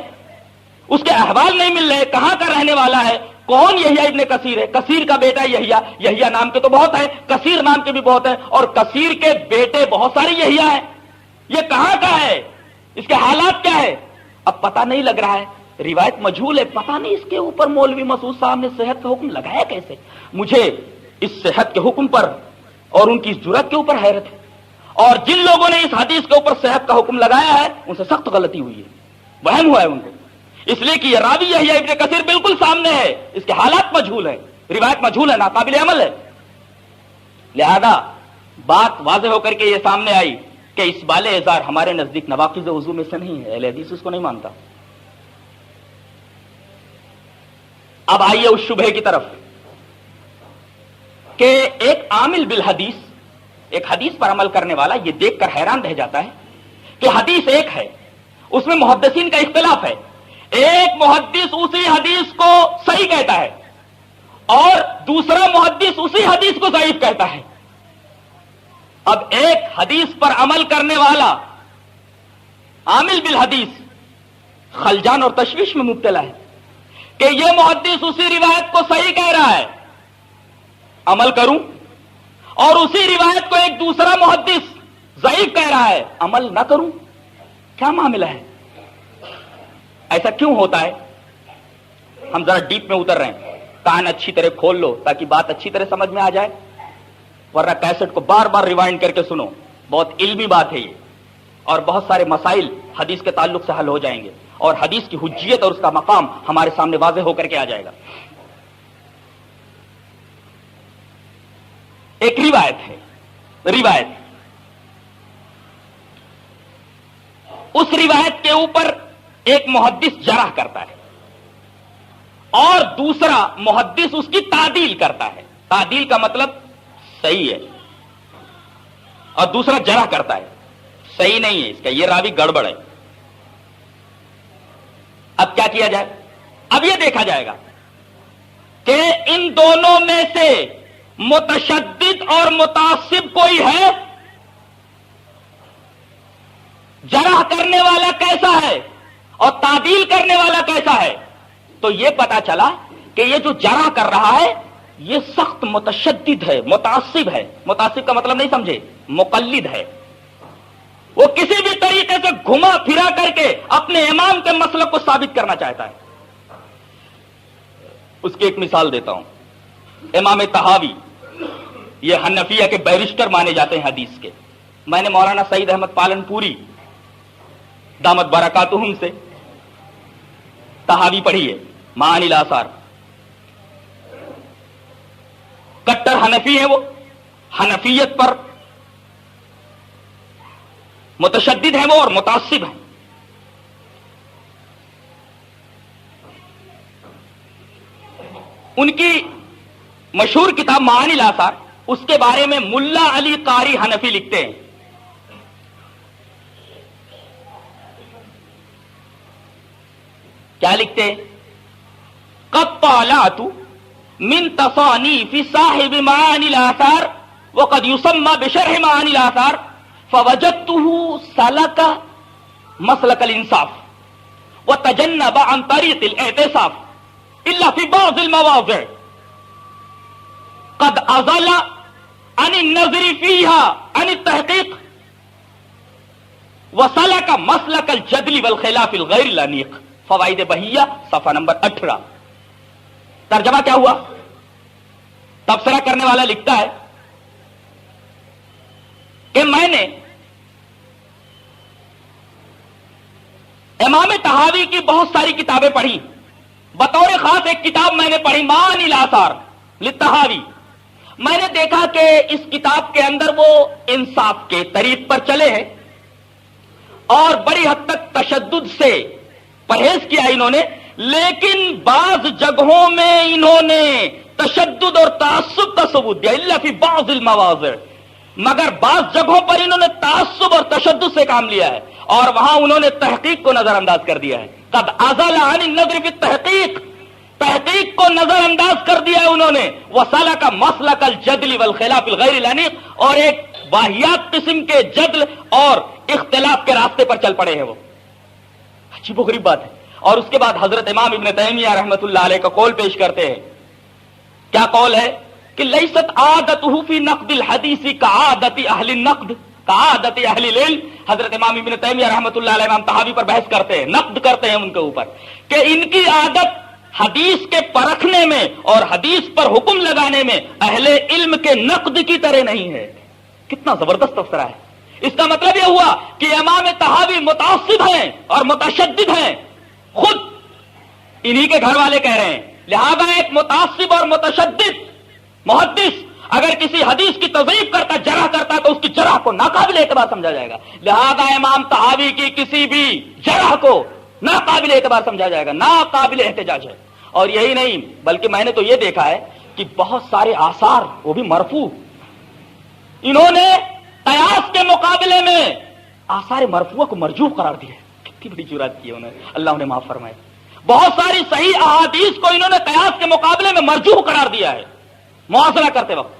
اس کے احوال نہیں مل رہے، کہاں کا رہنے والا ہے، کون یحییٰ ابن کثیر ہے. کثیر کا بیٹا یحییٰ، یحییٰ نام کے تو بہت ہے، کثیر نام کے بھی بہت ہیں، اور کثیر کے بیٹے بہت سارے یحییٰ ہیں. یہ کہاں کا ہے، اس کے حالات کیا ہے، اب پتہ نہیں لگ رہا ہے. روایت مجہول ہے، پتہ نہیں اس کے اوپر مولوی مسعود صاحب نے صحت کا حکم لگایا کیسے. مجھے اس صحت کے حکم پر اور ان کی اس جرأت کے اوپر حیرت ہے، اور جن لوگوں نے اس حدیث کے اوپر صحت کا حکم لگایا ہے ان سے سخت غلطی ہوئی ہے، وہم ہوا ہے ان کو. اس لیے کہ یہ راوی یحییٰ ابن کثیر بالکل سامنے ہے، اس کے حالات مجہول ہیں، روایت مجہول ہے، ناقابل عمل ہے. لہذا بات واضح ہو کر کے یہ سامنے آئی کہ اس بالے ازار ہمارے نزدیک نواقض وضو میں سے نہیں ہے، اہل حدیث اس کو نہیں مانتا. اب آئیے اس شبہے کی طرف کہ ایک عامل بالحدیث، ایک حدیث پر عمل کرنے والا یہ دیکھ کر حیران رہ جاتا ہے کہ حدیث ایک ہے، اس میں محدثین کا اختلاف ہے. ایک محدث اسی حدیث کو صحیح کہتا ہے اور دوسرا محدث اسی حدیث کو ضعیف کہتا ہے. اب ایک حدیث پر عمل کرنے والا عامل بالحدیث خلجان اور تشویش میں مبتلا ہے کہ یہ محدث اسی روایت کو صحیح کہہ رہا ہے، عمل کروں، اور اسی روایت کو ایک دوسرا محدث ضعیف کہہ رہا ہے، عمل نہ کروں. کیا معاملہ ہے، ایسا کیوں ہوتا ہے؟ ہم ذرا ڈیپ میں اتر رہے ہیں، کان اچھی طرح کھول لو تاکہ بات اچھی طرح سمجھ میں آ جائے، ورنہ کیسٹ کو بار بار ریوائنڈ کر کے سنو. بہت علمی بات ہے یہ، اور بہت سارے مسائل حدیث کے تعلق سے حل ہو جائیں گے اور حدیث کی حجیت اور اس کا مقام ہمارے سامنے واضح ہو کر کے آ جائے گا. ایک روایت ہے، روایت، اس روایت کے اوپر ایک محدث جرح کرتا ہے اور دوسرا محدث اس کی تعدیل کرتا ہے. تعدیل کا مطلب صحیح ہے، اور دوسرا جرح کرتا ہے، صحیح نہیں ہے، اس کا یہ راوی گڑبڑ ہے. اب کیا کیا جائے؟ اب یہ دیکھا جائے گا کہ ان دونوں میں سے متشدد اور متعصب کوئی ہے، جرح کرنے والا کیسا ہے اور تعدیل کرنے والا کیسا ہے. تو یہ پتا چلا کہ یہ جو جرح کر رہا ہے یہ سخت متشدد ہے، متعصب ہے. متعصب کا مطلب نہیں سمجھے، مقلد ہے. وہ کسی بھی طریقے سے گھما پھرا کر کے اپنے امام کے مسلک کو ثابت کرنا چاہتا ہے. اس کی ایک مثال دیتا ہوں. امام طحاوی یہ حنفیہ کے بیرسٹر مانے جاتے ہیں حدیث کے. میں نے مولانا سعید احمد پالن پوری دامت برکاتہم سے طحاوی پڑھی ہے، معانی الاثار. کٹر حنفی ہیں، وہ حنفیت پر متشدد ہیں وہ اور متعصب ہیں. ان کی مشہور کتاب معانی الاثار، اس کے بارے میں ملا علی قاری حنفی لکھتے ہیں، کیا لکھتے ہیں؟ قد طالعت من تصانیف صاحب معانی الاثار وقد يسمى بشرح معانی الاثار فوجدته سلك مسلك الانصاف وتجنب عن طريق الاعتصاف الا في بعض المواضع قد ازل عن النظر فيها عن التحقيق وسلك مسلك الجدل والخلاف الغير الانيق. فوائد بہیہ صفحہ نمبر 18. ترجمہ کیا ہوا؟ تبصرہ کرنے والا لکھتا ہے کہ میں نے امام طحاوی کی بہت ساری کتابیں پڑھی، بطور خاص ایک کتاب میں نے پڑھی معانی الاثار للطحاوی. میں نے دیکھا کہ اس کتاب کے اندر وہ انصاف کے طریق پر چلے ہیں اور بڑی حد تک تشدد سے پرہیز کیا انہوں نے، لیکن بعض جگہوں میں انہوں نے تشدد اور تعصب کا ثبوت دیا، الا فی بعض المواضع، مگر بعض جگہوں پر انہوں نے تعصب اور تشدد سے کام لیا ہے اور وہاں انہوں نے تحقیق کو نظر انداز کر دیا ہے. قد ازل عن النظر فی التحقیق، تحقیق کو نظر انداز کر دیا ہے انہوں نے. وسلک مسلک الجدل والخلاف الغیر الانیق، اور ایک واہیات قسم کے جدل اور اختلاف کے راستے پر چل پڑے ہیں وہ. عجیب و غریب بات ہے. اور اس کے بعد حضرت امام ابن تیمیہ رحمۃ اللہ علیہ کا قول پیش کرتے ہیں. کیا قول ہے؟ کہ لیست عادتہ فی نقد الحدیث کعادت اہل النقد کعادت اہل العلم. حضرت امام ابن تیمیہ رحمۃ اللہ علیہ امام طحاوی پر بحث کرتے ہیں، نقد کرتے ہیں ان کے اوپر کہ ان کی عادت حدیث کے پرکھنے میں اور حدیث پر حکم لگانے میں اہل علم کے نقد کی طرح نہیں ہے. کتنا زبردست تبصرہ ہے. اس کا مطلب یہ ہوا کہ امام طحاوی متعصب ہیں اور متشدد ہیں، خود انہی کے گھر والے کہہ رہے ہیں. لہذا ایک متعصب اور متشدد محدث اگر کسی حدیث کی تضعیف کرتا، جرح کرتا، تو اس کی جرح کو ناقابل اعتبار سمجھا جائے گا. لہذا امام طحاوی کی کسی بھی جرح کو ناقابل اعتبار سمجھا جائے گا، ناقابل احتجاج ہے. اور یہی نہیں بلکہ میں نے تو یہ دیکھا ہے کہ بہت سارے آثار وہ بھی مرفوع انہوں نے قیاس کے مقابلے میں آثار مرفوع کو مرجوح قرار دیا ہے. کتنی بڑی جرات کی ہے انہوں نے، اللہ انہیں معاف فرمائے. بہت ساری صحیح احادیث کو انہوں نے قیاس کے مقابلے میں مرجوح قرار دیا ہے موازنہ کرتے وقت.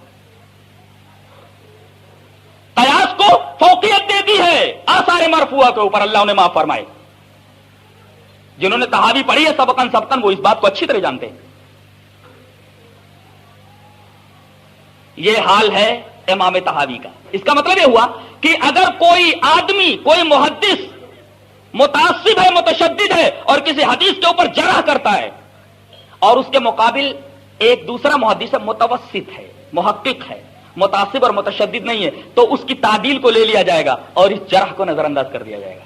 قیاس کو فوقیت دے دی ہے آثار مرفوعہ کے اوپر، اللہ انہیں معاف فرمائے. جنہوں نے طحاوی پڑھی ہے سبقن سبقن وہ اس بات کو اچھی طرح جانتے ہیں. یہ حال ہے امام طحاوی کا. اس کا مطلب یہ ہوا کہ اگر کوئی آدمی، کوئی محدث متعصب ہے، متشدد ہے اور کسی حدیث کے اوپر جرح کرتا ہے اور اس کے مقابل ایک دوسرا محدث متوسط ہے، محقق ہے، متعصب اور متشدد نہیں ہے، تو اس کی تعدیل کو لے لیا جائے گا اور اس جرح کو نظر انداز کر دیا جائے گا.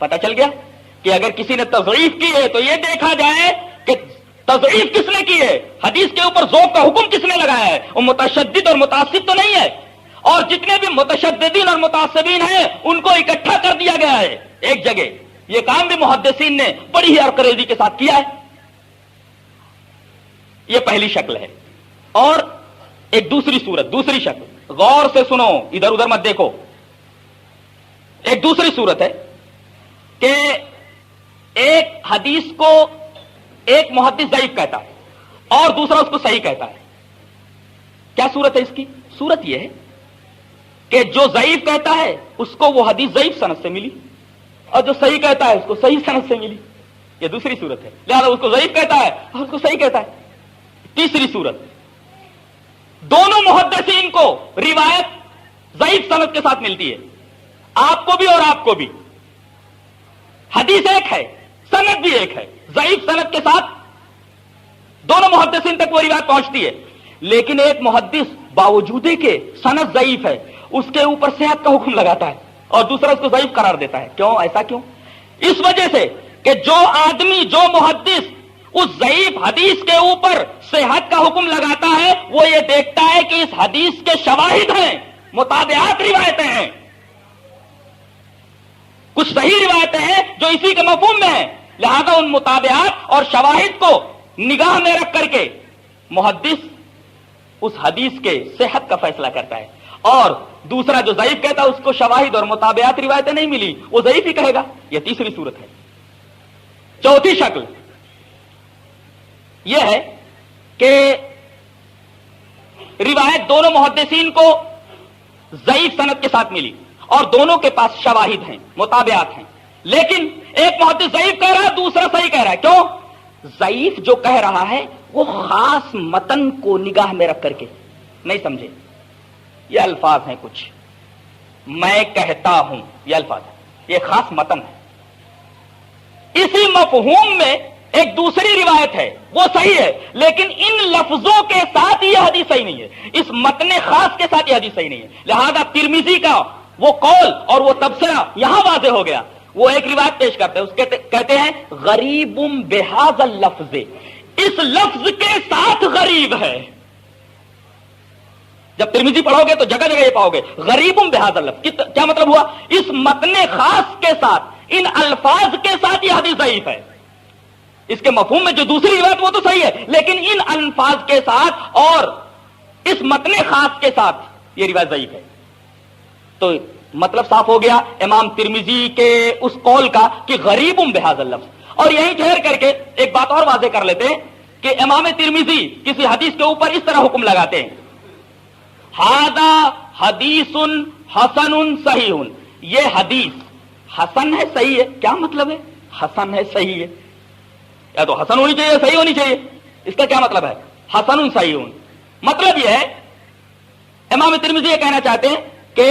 پتہ چل گیا کہ اگر کسی نے تضعیف کی ہے تو یہ دیکھا جائے کہ تضعیف کس نے کی ہے، حدیث کے اوپر ذوق کا حکم کس نے لگایا ہے. وہ متشدد اور متعصب تو نہیں ہے. اور جتنے بھی متشددین اور متعصبین ہیں ان کو اکٹھا کر دیا گیا ہے ایک جگہ. یہ کام بھی محدثین نے بڑی ہی عرقریزی کے ساتھ کیا ہے. یہ پہلی شکل ہے. اور ایک دوسری صورت، دوسری شکل، غور سے سنو، ادھر ادھر مت دیکھو. ایک دوسری صورت ہے کہ ایک حدیث کو ایک محدث ضعیف کہتا ہے اور دوسرا اس کو صحیح کہتا ہے. کیا صورت ہے اس کی؟ صورت یہ ہے کہ جو ضعیف کہتا ہے اس کو وہ حدیث ضعیف سند سے ملی اور جو صحیح کہتا ہے اس کو صحیح سند سے ملی. یہ دوسری صورت ہے. لہذا اس کو ضعیف کہتا ہے اور اس کو صحیح کہتا ہے. تیسری صورت، دونوں محدثین کو روایت ضعیف سند کے ساتھ ملتی ہے، آپ کو بھی اور آپ کو بھی. حدیث ایک ہے، سند بھی ایک ہے، ضعیف سند کے ساتھ دونوں محدثین تک وہ روایت پہنچتی ہے. لیکن ایک محدث باوجود کہ سند ضعیف ہے اس کے اوپر صحت کا حکم لگاتا ہے اور دوسرا اس کو ضعیف قرار دیتا ہے. کیوں؟ ایسا کیوں؟ اس وجہ سے کہ جو آدمی، جو محدث اس ضعیف حدیث کے اوپر صحت کا حکم لگاتا ہے وہ یہ دیکھتا ہے کہ اس حدیث کے شواہد ہیں، متابعات روایتیں ہیں، کچھ صحیح روایتیں ہیں جو اسی کے مفہوم میں ہیں. لہذا ان متابعات اور شواہد کو نگاہ میں رکھ کر کے محدث اس حدیث کے صحت کا فیصلہ کرتا ہے، اور دوسرا جو ضعیف کہتا ہے اس کو شواہد اور متابعات روایتیں نہیں ملی، وہ ضعیف ہی کہے گا۔ یہ تیسری صورت ہے۔ چوتھی شکل یہ ہے کہ روایت دونوں محدثین کو ضعیف سند کے ساتھ ملی اور دونوں کے پاس شواہد ہیں، متابعات ہیں، لیکن ایک محدث ضعیف کہہ رہا ہے، دوسرا صحیح کہہ رہا ہے۔ کیوں؟ ضعیف جو کہہ رہا ہے وہ خاص متن کو نگاہ میں رکھ کر کے، نہیں سمجھے؟ یہ الفاظ ہیں کچھ، میں کہتا ہوں، یہ الفاظ ہے، یہ خاص متن ہے۔ اسی مفہوم میں ایک دوسری روایت ہے، وہ صحیح ہے، لیکن ان لفظوں کے ساتھ یہ حدیث صحیح نہیں ہے، اس متن خاص کے ساتھ یہ حدیث صحیح نہیں ہے۔ لہذا ترمذی کا وہ قول اور وہ تبصرہ یہاں واضح ہو گیا۔ وہ ایک روایت پیش کرتے ہیں، اس کہتے ہیں غریب بہذا اللفظ، اس لفظ کے ساتھ غریب ہے۔ جب ترمذی پڑھو گے تو جگہ جگہ یہ پاؤ گے غریب بہذا اللفظ، کیا مطلب ہوا؟ اس متن خاص کے ساتھ، ان الفاظ کے ساتھ یہ حدیث ضعیف ہے۔ اس کے مفہوم میں جو دوسری روایت وہ تو صحیح ہے، لیکن ان الفاظ کے ساتھ اور اس متن خاص کے ساتھ یہ روایت ضعیف ہے۔ تو مطلب صاف ہو گیا امام ترمذی کے اس قول کا کہ غریب بہذا اللفظ۔ اور یہیں ٹھہر کر کے ایک بات اور واضح کر لیتے ہیں کہ امام ترمذی کسی حدیث کے اوپر اس طرح حکم لگاتے ہیں، ھذا حدیث حسن صحیح، یہ حدیث حسن ہے، صحیح ہے۔ کیا مطلب ہے حسن ہے صحیح ہے؟ یا تو حسن ہونی چاہیے، صحیح ہونی چاہیے۔ اس کا کیا مطلب ہے حسن صحیح؟ مطلب یہ ہے امام ترمذی یہ کہنا چاہتے ہیں کہ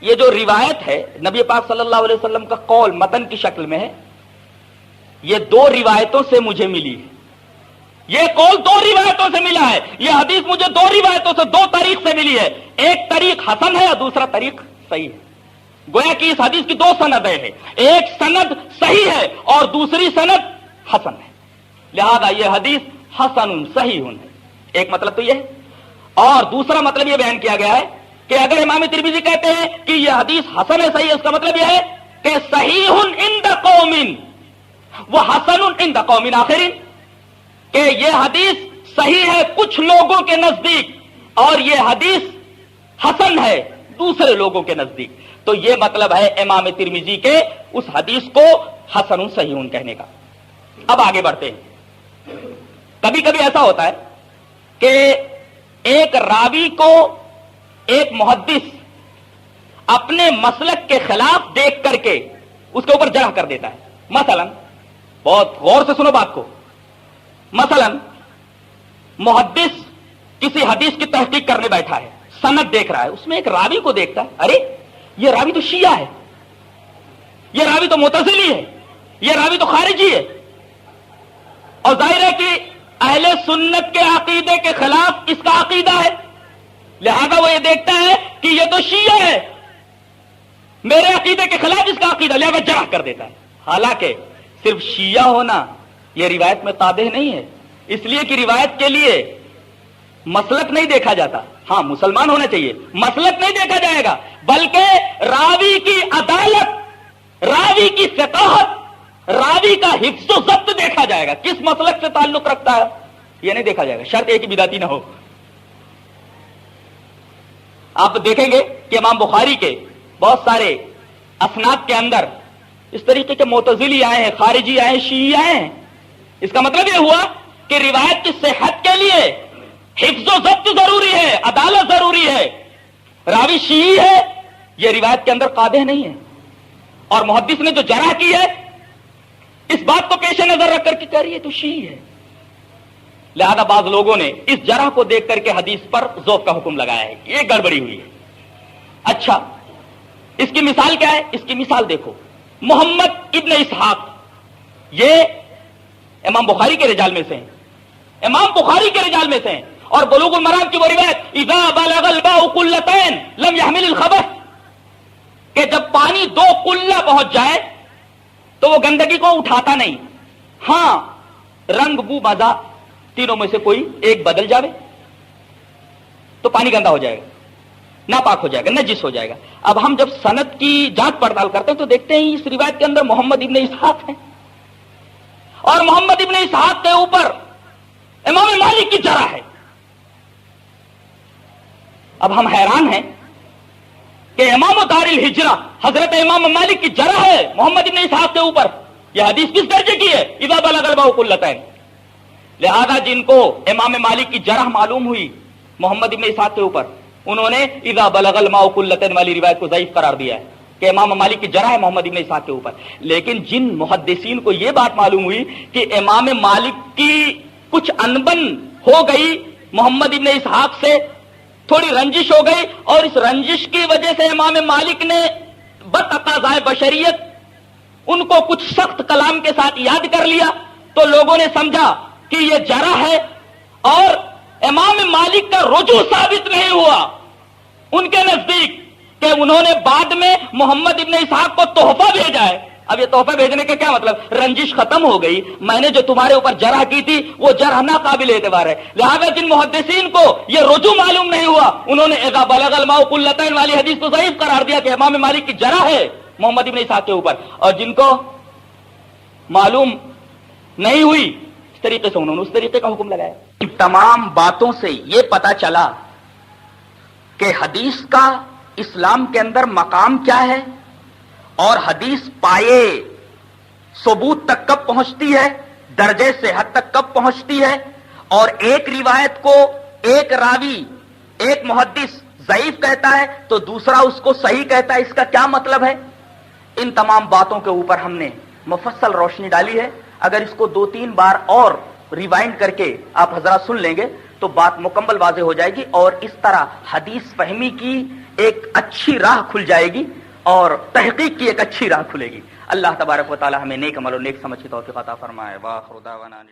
یہ جو روایت ہے نبی پاک صلی اللہ علیہ وسلم کا قول متن کی شکل میں ہے، یہ دو روایتوں سے مجھے ملی ہے، یہ قول دو روایتوں سے ملا ہے، یہ حدیث مجھے دو روایتوں سے، دو طریق سے ملی ہے، ایک طریق حسن ہے اور دوسرا طریق صحیح ہے۔ گویا کہ اس حدیث کی دو سندیں ہیں، ایک سند صحیح ہے اور دوسری سند حسن ہے، لہذا یہ حدیث حسن صحیح ہے۔ ایک مطلب تو یہ ہے، اور دوسرا مطلب یہ بیان کیا گیا ہے کہ اگر امام ترمذی کہتے ہیں کہ یہ حدیث حسن ہے صحیح ہے، اس کا مطلب یہ ہے کہ صحیح عند قوم و حسن عند قوم آخرین، کہ یہ حدیث صحیح ہے کچھ لوگوں کے نزدیک اور یہ حدیث حسن ہے دوسرے لوگوں کے نزدیک۔ تو یہ مطلب ہے امام ترمذی کے اس حدیث کو حسن صحیح کہنے کا۔ اب آگے بڑھتے ہیں۔ کبھی کبھی ایسا ہوتا ہے کہ ایک راوی کو ایک محدث اپنے مسلک کے خلاف دیکھ کر کے اس کے اوپر جرح کر دیتا ہے۔ مثلا بہت غور سے سنو بات کو، مثلا محدث کسی حدیث کی تحقیق کرنے بیٹھا ہے، سند دیکھ رہا ہے، اس میں ایک راوی کو دیکھتا ہے، ارے یہ راوی تو شیعہ ہے، یہ راوی تو معتزلی ہے، یہ راوی تو خارجی ہے، اور ظاہر ہے کہ اہل سنت کے عقیدے کے خلاف اس کا عقیدہ ہے، لہذا وہ یہ دیکھتا ہے کہ یہ تو شیعہ ہے، میرے عقیدے کے خلاف اس کا عقیدہ، لہذا جرح کر دیتا ہے۔ حالانکہ صرف شیعہ ہونا یہ روایت میں قادح نہیں ہے، اس لیے کہ روایت کے لیے مسلک نہیں دیکھا جاتا، ہاں مسلمان ہونا چاہیے، مسلک نہیں دیکھا جائے گا، بلکہ راوی کی عدالت، راوی کی فقاہت، راوی کا حفظ و ضبط دیکھا جائے گا، کس مسلک سے تعلق رکھتا ہے یہ نہیں دیکھا جائے گا، شرط ایک ہی بدعتی نہ ہو۔ آپ دیکھیں گے کہ امام بخاری کے بہت سارے اسناد کے اندر اس طریقے کے معتزلی آئے ہیں، خارجی آئے ہیں، شیعی آئے ہیں۔ اس کا مطلب یہ ہوا کہ روایت کی صحت کے لیے حفظ و ضبط ضروری ہے، عدالت ضروری ہے۔ راوی شیعی ہے، یہ روایت کے اندر قادح نہیں ہے، اور محدث نے جو جرح کی ہے اس بات کو پیش نظر رکھ کر کے کہہ رہی ہے تو شیعی ہے، لہذا بعض لوگوں نے اس جرح کو دیکھ کر کے حدیث پر ذوق کا حکم لگایا ہے، یہ گڑبڑی ہوئی ہے۔ اچھا اس کی مثال کیا ہے؟ اس کی مثال دیکھو، محمد ابن اسحاق، یہ امام بخاری کے رجال میں سے ہیں، امام بخاری کے رجال میں سے ہیں، اور بلوغ المرام کی وہ روایت اذا بلغ الماء قلتين لم يحمل الخبث، کہ جب پانی دو قلہ پہنچ جائے تو وہ گندگی کو اٹھاتا نہیں، ہاں رنگ بو مزہ تینوں میں سے کوئی ایک بدل جاوے تو پانی گندا ہو جائے گا، ناپاک ہو جائے گا، نجس ہو جائے گا۔ اب ہم جب سند کی جانچ پڑتال کرتے ہیں تو دیکھتے ہیں اس روایت کے اندر محمد ابن اسحاق ہے، اور محمد ابن اسحاق کے اوپر امام مالک کی جرح ہے۔ اب ہم حیران ہیں کہ امام دار الہجرہ حضرت امام مالک کی جرح ہے محمد ابن اسحاق کے اوپر، یہ حدیث کس درجے کی ہے؟ اذا بلغ الماء قلتین۔ لہذا جن کو امام مالک کی جرح معلوم ہوئی محمد ابن اسحاق کے اوپر، انہوں نے اذا بلغ الماء قلتین والی روایت کو ضعیف قرار دیا ہے کہ امام مالک کی جرح ہے محمد ابن اسحاق کے اوپر۔ لیکن جن محدثین کو یہ بات معلوم ہوئی کہ امام مالک کی کچھ انبن ہو گئی، محمد ابن اسحاق سے تھوڑی رنجش ہو گئی، اور اس رنجش کی وجہ سے امام مالک نے بتقاضائے بشریت ان کو کچھ سخت کلام کے ساتھ یاد کر لیا، تو لوگوں نے سمجھا کہ یہ جرح ہے، اور امام مالک کا رجوع ثابت نہیں ہوا ان کے نزدیک کہ انہوں نے بعد میں محمد ابن اسحاق کو تحفہ بھیجا ہے۔ اب یہ تحفہ بھیجنے کا کیا مطلب؟ رنجش ختم ہو گئی، میں نے جو تمہارے اوپر جرح کی تھی وہ جرح ناقابل اعتبار ہے۔ لہذا جن محدثین کو یہ رجوع معلوم نہیں ہوا، انہوں نے اذا بلغ الماء قلتین والی حدیث کو ضعیف قرار دیا کہ امام مالک کی جرح ہے محمد ابن اسحاق کے اوپر، اور جن کو معلوم نہیں ہوئی اس طریقے سے انہوں نے اس طریقے کا حکم لگایا۔ ان تمام باتوں سے یہ پتا چلا کہ حدیث کا اسلام کے اندر مقام کیا ہے، اور حدیث پائے ثبوت تک کب پہنچتی ہے، درجے صحت تک کب پہنچتی ہے، اور ایک روایت کو ایک راوی ایک محدث ضعیف کہتا ہے تو دوسرا اس کو صحیح کہتا ہے، اس کا کیا مطلب ہے۔ ان تمام باتوں کے اوپر ہم نے مفصل روشنی ڈالی ہے۔ اگر اس کو 2-3 بار اور ریوائنڈ کر کے آپ حضرات سن لیں گے تو بات مکمل واضح ہو جائے گی، اور اس طرح حدیث فہمی کی ایک اچھی راہ کھل جائے گی اور تحقیق کی ایک اچھی راہ کھلے گی۔ اللہ تبارک و تعالی ہمیں نیک عمل اور نیک سمجھ کی توفیق عطا فرمائے۔ وآخر دعوانا